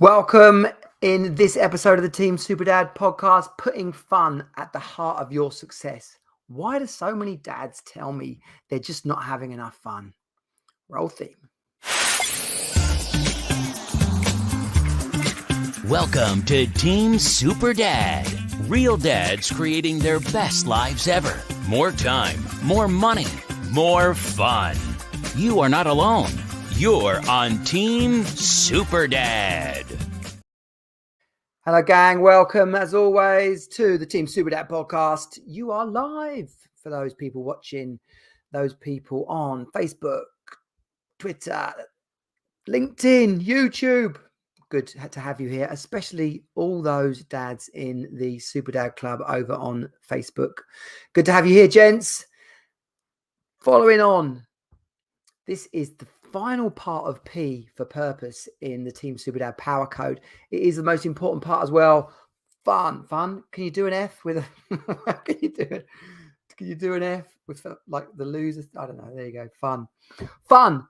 Welcome in this episode of the Team Super Dad podcast, putting fun at the heart of your success. Why do so many dads tell me they're just not having enough fun? Roll theme. Welcome to Team Super Dad. Real dads creating their best lives ever. More time, more money, more fun. You are not alone. You're on Team Super Dad. Hello, gang. Welcome, as always, to the Team Super Dad podcast. You are live for those people watching, those people on Facebook, Twitter, LinkedIn, YouTube. Good to have you here, especially all those dads in the Super Dad Club over on Facebook. Good to have you here, gents. Following on, this is the final part of P for purpose in the Team Super Dad Power Code. It is the most important part as well. Fun. Can you do an F with a? Can you do an F with like the losers? I don't know. There you go. Fun.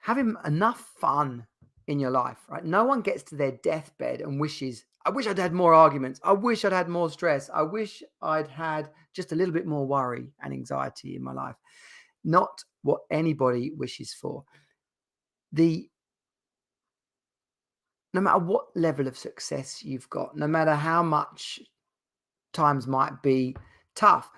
Having enough fun in your life, right? No one gets to their deathbed and wishes, I wish I'd had more arguments. I wish I'd had more stress. I wish I'd had just a little bit more worry and anxiety in my life. Not what anybody wishes for. No matter what level of success you've got, no matter how much times might be tough,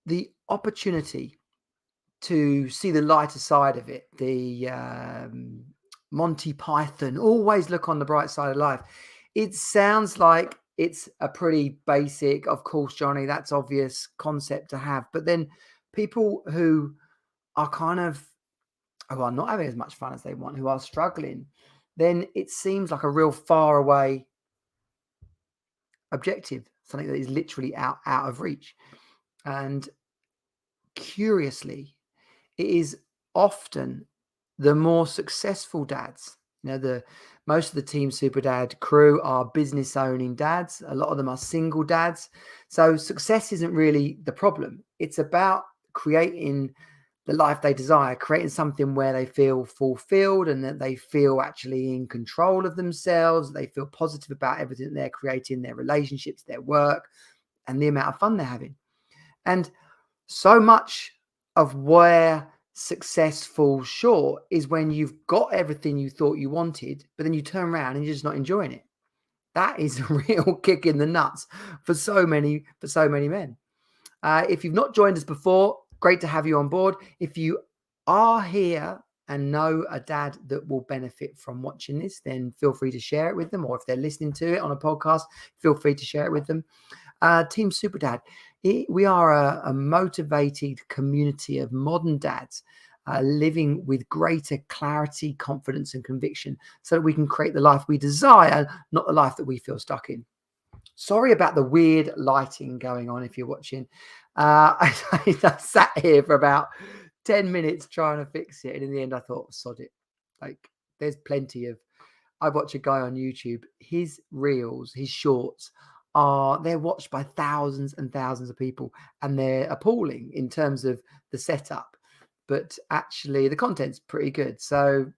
the opportunity to see the lighter side of it, the Monty Python, always look on the bright side of life. It sounds like it's a pretty basic, of course, Johnny, that's obvious concept to have. But then people who are who are not having as much fun as they want, who are struggling, then it seems like a real far away objective, something that is literally out of reach. And curiously, it is often the more successful dads. Most of the Team Super Dad crew are business owning dads. A lot of them are single dads. So success isn't really the problem. It's about creating the life they desire, creating something where they feel fulfilled and that they feel actually in control of themselves. They feel positive about everything they're creating, their relationships, their work, and the amount of fun they're having. And so much of where success falls short is when you've got everything you thought you wanted, but then you turn around and you're just not enjoying it. That is a real kick in the nuts for so many men. If you've not joined us before, great to have you on board. If you are here and know a dad that will benefit from watching this, then feel free to share it with them. Or if they're listening to it on a podcast, feel free to share it with them. Team Super Dad, we are a motivated community of modern dads living with greater clarity, confidence, and conviction so that we can create the life we desire, not the life that we feel stuck in. Sorry about the weird lighting going on if you're watching. I sat here for about 10 minutes trying to fix it. And in the end, I thought, sod it. Like, there's plenty of... I watch a guy on YouTube. His reels, his shorts, they're watched by thousands and thousands of people. And they're appalling in terms of the setup. But actually, the content's pretty good. So,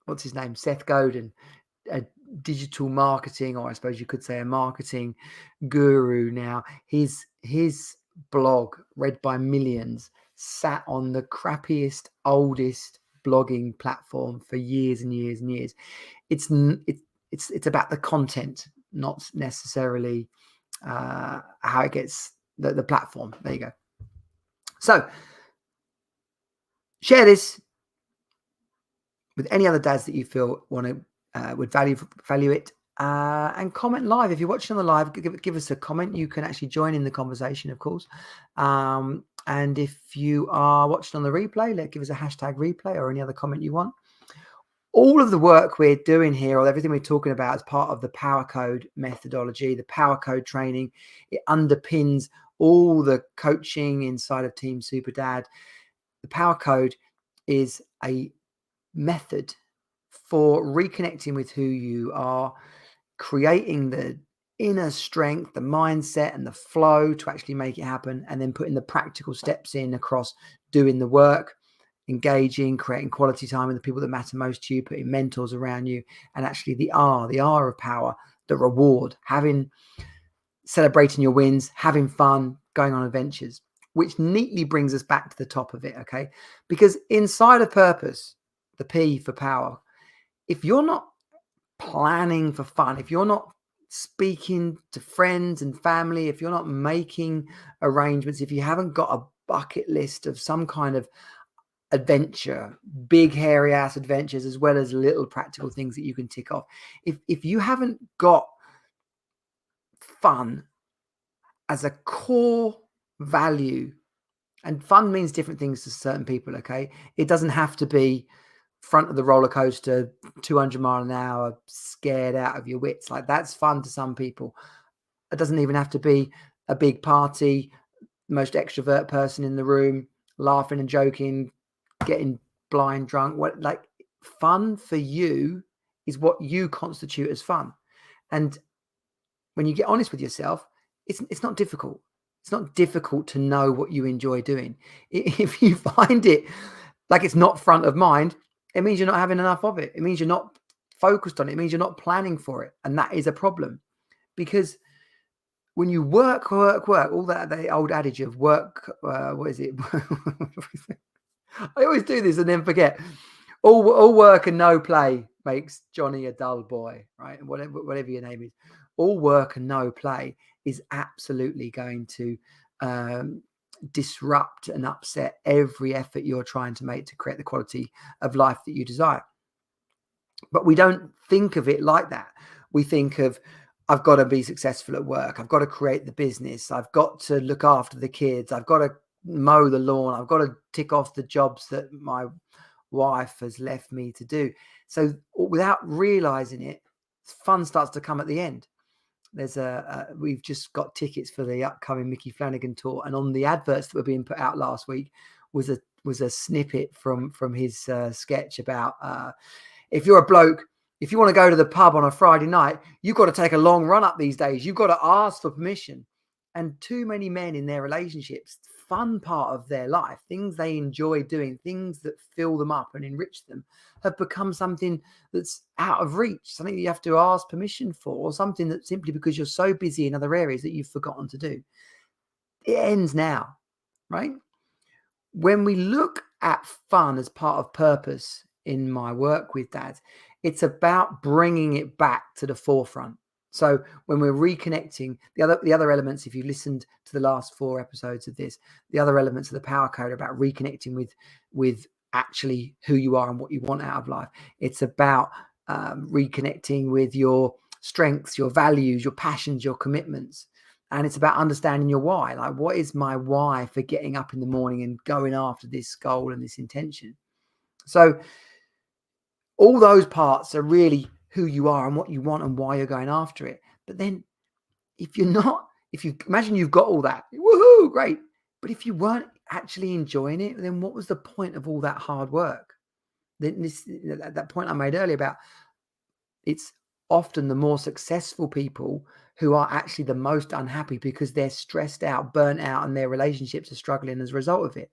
what's his name? Seth Godin. A digital marketing, or I suppose you could say a marketing guru now. His blog, read by millions, sat on the crappiest, oldest blogging platform for years and years and years. It's about the content, not necessarily how it gets the platform. There you go. So share this with any other dads that you feel want to would value it, and comment live. If you're watching on the live, give us a comment. You can actually join in the conversation, of course. And if you are watching on the replay, give us a hashtag replay or any other comment you want. All of the work we're doing here, or everything we're talking about, is part of the Power Code methodology, the Power Code training. It underpins all the coaching inside of Team Super Dad. The Power Code is a method for reconnecting with who you are, creating the inner strength, the mindset and the flow to actually make it happen, and then putting the practical steps in across doing the work engaging, creating quality time with the people that matter most to you, putting mentors around you, and actually the R of power, the reward, celebrating your wins, having fun, going on adventures, which neatly brings us back to the top of it, okay? Because inside of purpose, the P for power, if you're not planning for fun, if you're not speaking to friends and family, if you're not making arrangements, if you haven't got a bucket list of some kind of adventure, big hairy ass adventures, as well as little practical things that you can tick off, if you haven't got fun as a core value, and fun means different things to certain people, okay? It doesn't have to be front of the roller coaster, 200 mile an hour, scared out of your wits. Like, that's fun to some people. It doesn't even have to be a big party, most extrovert person in the room, laughing and joking, getting blind drunk. Like, fun for you is what you constitute as fun. And when you get honest with yourself, it's not difficult. It's not difficult to know what you enjoy doing. If you find it like it's not front of mind, it means you're not having enough of it. It means you're not focused on it. It means you're not planning for it. And that is a problem, because when you work, all that, the old adage of work, what is it? I always do this and then forget. All work and no play makes Johnny a dull boy, right? Whatever your name is. All work and no play is absolutely going to disrupt and upset every effort you're trying to make to create the quality of life that you desire. But we don't think of it like that. We think of, I've got to be successful at work. I've got to create the business. I've got to look after the kids. I've got to mow the lawn. I've got to tick off the jobs that my wife has left me to do. So without realizing it, fun starts to come at the end. There's we've just got tickets for the upcoming Mickey Flanagan tour, and on the adverts that were being put out last week was a snippet from his sketch about if you're a bloke, if you want to go to the pub on a Friday night, you've got to take a long run up these days. You've got to ask for permission. And too many men in their relationships, fun part of their life, things they enjoy doing, things that fill them up and enrich them, have become something that's out of reach, something that you have to ask permission for, or something that simply because you're so busy in other areas that you've forgotten to do. It ends now, right? When we look at fun as part of purpose in my work with dads, it's about bringing it back to the forefront. So when we're reconnecting, the other elements, if you listened to the last 4 episodes of this, the other elements of the power code are about reconnecting with actually who you are and what you want out of life. It's about reconnecting with your strengths, your values, your passions, your commitments. And it's about understanding your why. Like, what is my why for getting up in the morning and going after this goal and this intention? So all those parts are really who you are and what you want and why you're going after it. But then if you imagine you've got all that, woohoo, great. But if you weren't actually enjoying it, then what was the point of all that hard work? Then that point I made earlier about, it's often the more successful people who are actually the most unhappy because they're stressed out, burnt out, and their relationships are struggling as a result of it.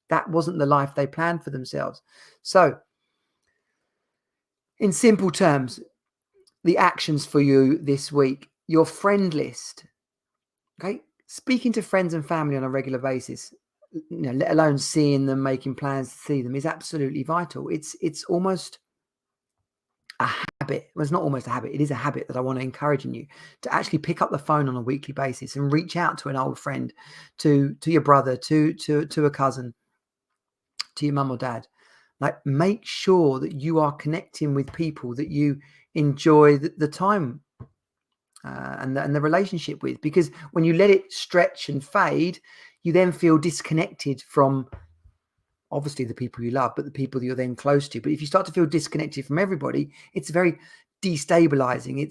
That wasn't the life they planned for themselves. So in simple terms, the actions for you this week, your friend list, okay? Speaking to friends and family on a regular basis, let alone seeing them, making plans to see them, is absolutely vital. It's almost a habit. Well, it's not almost a habit. It is a habit that I want to encourage in you, to actually pick up the phone on a weekly basis and reach out to an old friend, to your brother, to a cousin, to your mum or dad. Like, make sure that you are connecting with people that you enjoy the time and the relationship with, because when you let it stretch and fade, you then feel disconnected from obviously the people you love, but the people that you're then close to. But if you start to feel disconnected from everybody, it's very destabilizing.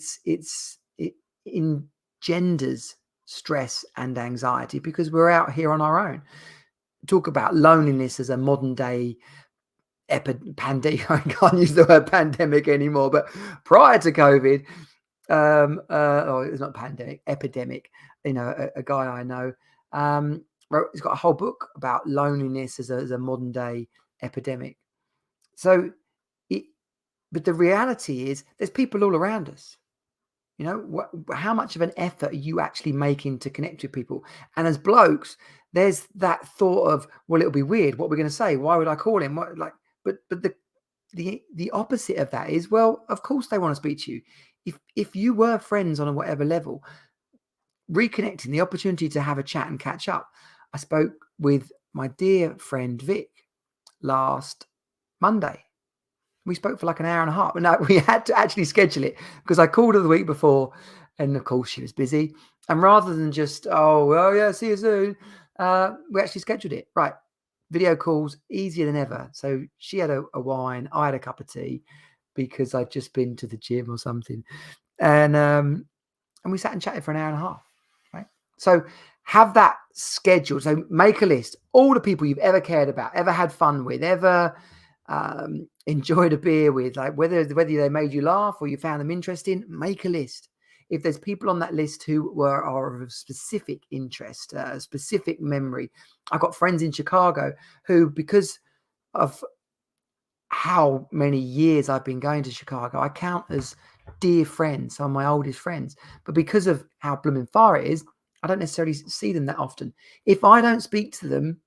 It engenders stress and anxiety because we're out here on our own. Talk about loneliness as a modern day pandemic. I can't use the word pandemic anymore, but prior to COVID, it's not pandemic, epidemic. A guy I know, he's got a whole book about loneliness as a modern day epidemic. So, but the reality is there's people all around us. You know, how much of an effort are you actually making to connect with people? And as blokes, there's that thought of, well, it'll be weird. What we're going to say? Why would I call him? What, like, but the opposite of that is, well, of course they want to speak to you. If you were friends on a whatever level, reconnecting, the opportunity to have a chat and catch up. I spoke with my dear friend Vic last Monday. We spoke for like an hour and a half. No, we had to actually schedule it because I called her the week before, and of course she was busy. And rather than just, oh, well, yeah, see you soon, we actually scheduled it. Right. Video calls, easier than ever. So she had a wine, I had a cup of tea because I'd just been to the gym or something. And we sat and chatted for an hour and a half. Right. So have that scheduled. So make a list. All the people you've ever cared about, ever had fun with, ever enjoyed a beer with, like whether they made you laugh or you found them interesting, make a list. If there's people on that list who are of specific interest, specific memory. I've got friends in Chicago who, because of how many years I've been going to Chicago, I count as dear friends, some of my oldest friends. But because of how blooming far it is, I don't necessarily see them that often. If I don't speak to them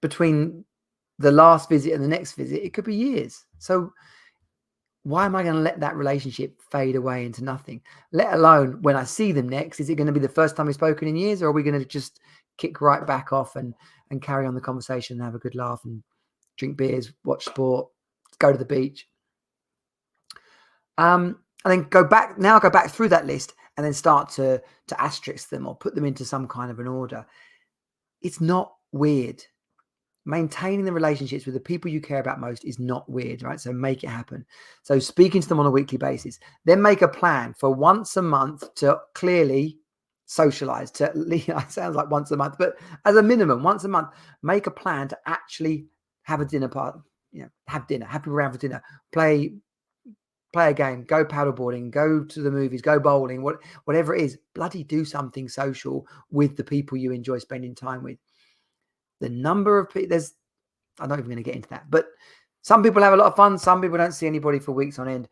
between the last visit and the next visit, it could be years. So why am I going to let that relationship fade away into nothing? Let alone when I see them next, is it going to be the first time we've spoken in years, or are we going to just kick right back off and carry on the conversation and have a good laugh and drink beers, watch sport, go to the beach? And then go back through that list and then start to asterisk them or put them into some kind of an order. It's not weird. Maintaining the relationships with the people you care about most is not weird, right? So make it happen. So speaking to them on a weekly basis, then make a plan for once a month to clearly socialize. It sounds like once a month, but as a minimum, once a month, make a plan to actually have a dinner party. Have dinner, happy around for dinner, play a game, go paddleboarding, go to the movies, go bowling, whatever it is. Bloody do something social with the people you enjoy spending time with. The number of people, I'm not even going to get into that, but some people have a lot of fun. Some people don't see anybody for weeks on end.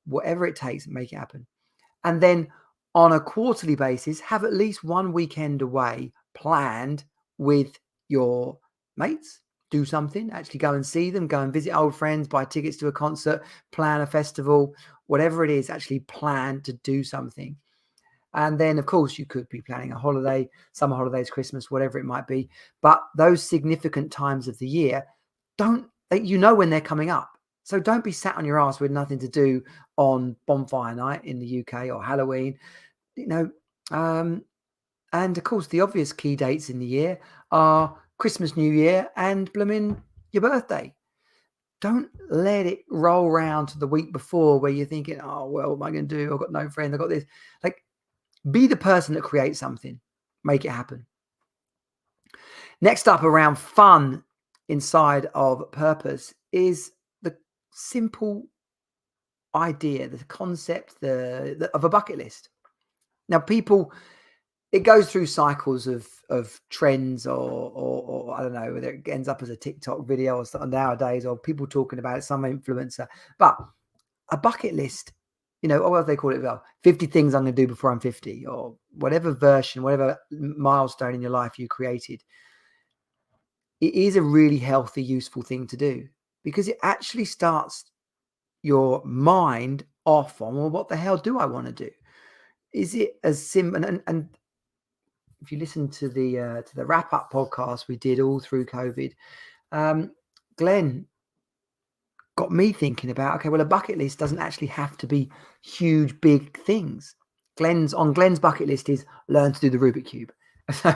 Whatever it takes, make it happen. And then on a quarterly basis, have at least one weekend away planned with your mates. Do something, actually go and see them, go and visit old friends, buy tickets to a concert, plan a festival, whatever it is, actually plan to do something. And then, of course, you could be planning a holiday, summer holidays, Christmas, whatever it might be. But those significant times of the year, you know when they're coming up. So don't be sat on your ass with nothing to do on bonfire night in the UK or Halloween, and of course, the obvious key dates in the year are Christmas, New Year, and blooming your birthday. Don't let it roll around to the week before where you're thinking, oh, well, what am I going to do? I've got no friends. I've got this. Be the person that creates something. Make it happen. Next up, around fun inside of purpose, is the simple idea, the concept of a bucket list. Now, people, it goes through cycles of trends or I don't know, whether it ends up as a TikTok video or something nowadays, or people talking about it, some influencer. But a bucket list, what they call it, 50 things I'm going to do before I'm 50, or whatever version, whatever milestone in your life you created. It is a really healthy, useful thing to do because it actually starts your mind off on, well, what the hell do I want to do? Is it as simple? And if you listen to the wrap up podcast we did all through COVID, Glenn got me thinking about, okay, well, a bucket list doesn't actually have to be huge, big things. Glenn's bucket list is learn to do the Rubik's Cube. So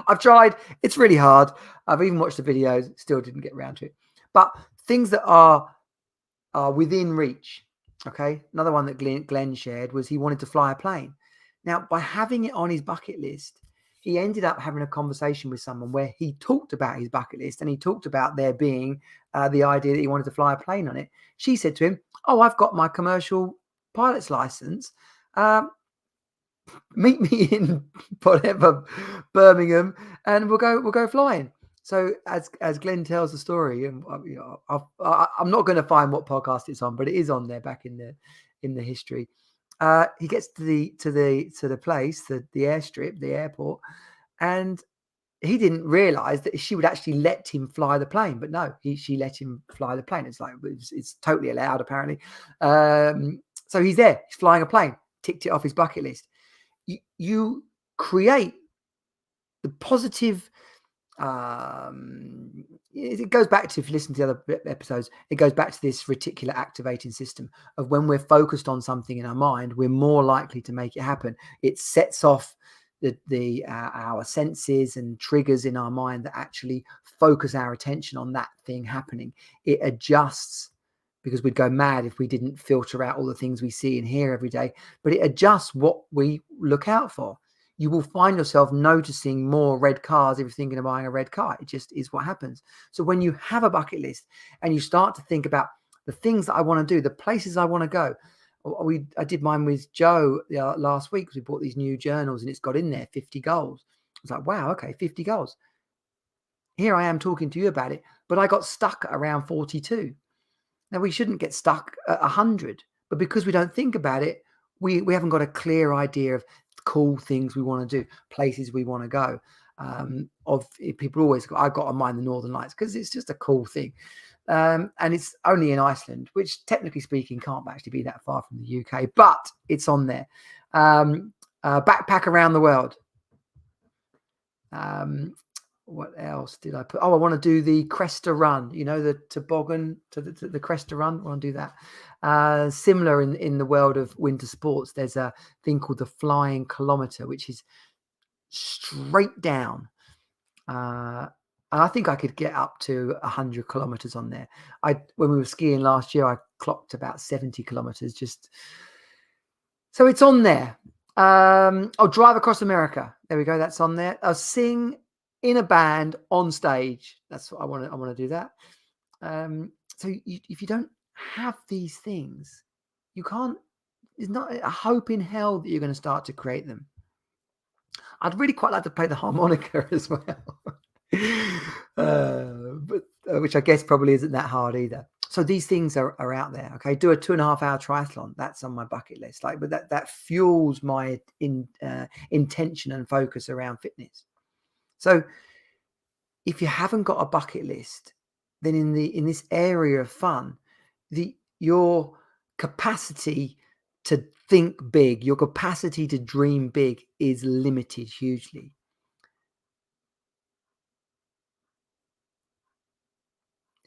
I've tried. It's really hard. I've even watched the videos, still didn't get around to it. But things that are within reach. Okay. Another one that Glenn shared was he wanted to fly a plane. Now, by having it on his bucket list, he ended up having a conversation with someone where he talked about his bucket list and he talked about there being the idea that he wanted to fly a plane on it. She said to him, oh, I've got my commercial pilot's license. Meet me in whatever, Birmingham, and we'll go flying. So as Glenn tells the story, and I'm not going to find what podcast it's on, but it is on there back in the history. He gets to the place, the airstrip, the airport, and he didn't realize that she would actually let him fly the plane. But no, she let him fly the plane. It's like it's totally allowed, apparently. So he's there, he's flying a plane, ticked it off his bucket list. You create the positive. It goes back to, if you listen to the other episodes, it goes back to this reticular activating system of when we're focused on something in our mind, we're more likely to make it happen. It sets off our senses and triggers in our mind that actually focus our attention on that thing happening. It adjusts, because we'd go mad if we didn't filter out all the things we see and hear every day, but it adjusts what we look out for. You will find yourself noticing more red cars if you're thinking of buying a red car. It just is what happens. So when you have a bucket list and you start to think about the things that I want to do, the places I want to go. I did mine with Joe last week because we bought these new journals and it's got in there 50 goals. I was like, wow, okay, 50 goals. Here I am talking to you about it, but I got stuck at around 42. Now, we shouldn't get stuck at 100, but because we don't think about it, we haven't got a clear idea of cool things we want to do, places we want to go. People always go, I've got to mind the Northern Lights because it's just a cool thing. And it's only in Iceland, which technically speaking can't actually be that far from the UK, but it's on there. Backpack around the world. What else did I put? Oh, I want to do the Cresta Run, the toboggan to the Cresta Run. I want to do that. Similar in the world of winter sports, there's a thing called the Flying Kilometre, which is straight down. And I think I could get up to 100 kilometers on there. When we were skiing last year, I clocked about 70 kilometers. So it's on there. Drive Across America. There we go. That's on there. I'll sing in a band on stage. That's what I want to do that. So if you don't have these things, you can't. There's not a hope in hell that you're going to start to create them. I'd really quite like to play the harmonica as well, which I guess probably isn't that hard either. So these things are out there. Okay, do a 2.5-hour triathlon. That's on my bucket list. But that fuels my intention and focus around fitness. So if you haven't got a bucket list, then in this area of fun, your capacity to think big, your capacity to dream big is limited hugely.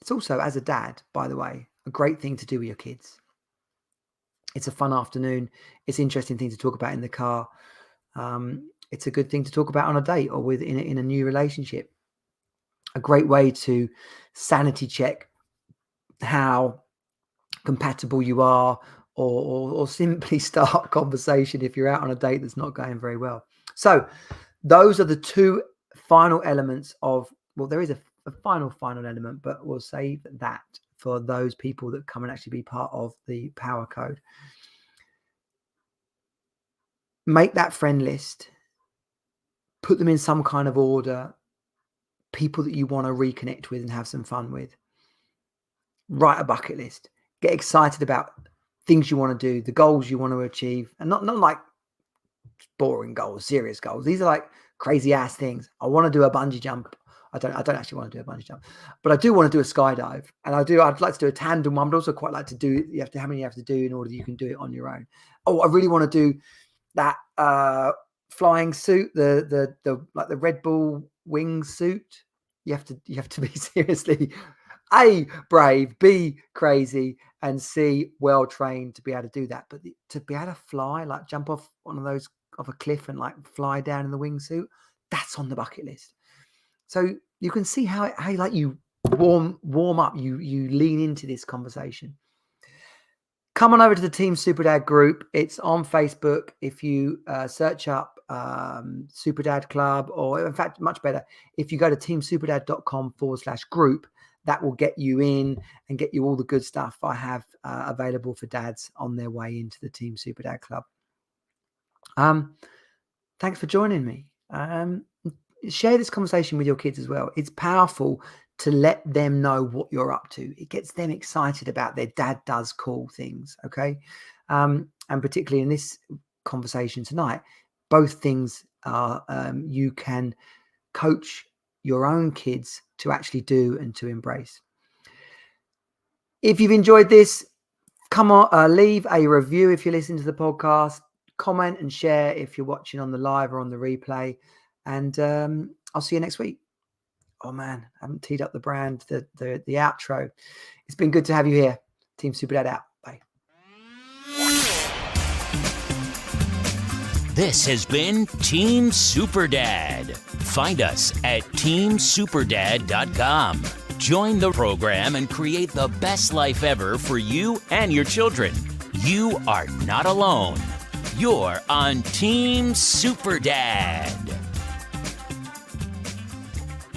It's also, as a dad, by the way, a great thing to do with your kids. It's a fun afternoon. It's an interesting thing to talk about in the car. It's a good thing to talk about on a date or in a new relationship. A great way to sanity check how compatible you are, or simply start a conversation if you're out on a date that's not going very well. So those are the two final elements of, well, there is a final element, but we'll save that for those people that come and actually be part of the Power Code. Make that friend list, put them in some kind of order, people that you want to reconnect with and have some fun with. Write a bucket list, get excited about things you want to do, the goals you want to achieve, and not like boring goals, serious goals. These are like crazy ass things. I want to do a bungee jump. I don't actually want to do a bungee jump, but I do want to do a skydive, and I'd like to do a tandem one, but also quite like to do, how many you have to do in order that you can do it on your own. Oh, I really want to do that flying suit, the like the Red Bull wing suit. You have to be seriously A, brave, B, crazy, and C, well trained to be able to do that. But to be able to fly, like jump off one of those, off a cliff and like fly down in the wingsuit, that's on the bucket list. So you can see how like you warm up, you lean into this conversation. Come on over to the Team Superdad group. It's on Facebook. If you search up Superdad Club, or in fact, much better, if you go to teamsuperdad.com/group, that will get you in and get you all the good stuff I have available for dads on their way into the Team Superdad Club. Thanks for joining me. share this conversation with your kids as well. It's powerful to let them know what you're up to. It gets them excited about their dad does cool things. Okay. And particularly in this conversation tonight, both things are, you can coach your own kids to actually do and to embrace. If you've enjoyed this, come on, leave a review if you're listening to the podcast, comment and share if you're watching on the live or on the replay. And I'll see you next week. Oh man, I haven't teed up the brand, the outro. It's been good to have you here. Team Superdad out. Bye. This has been Team Superdad. Find us at teamsuperdad.com. Join the program and create the best life ever for you and your children. You are not alone. You're on Team Superdad.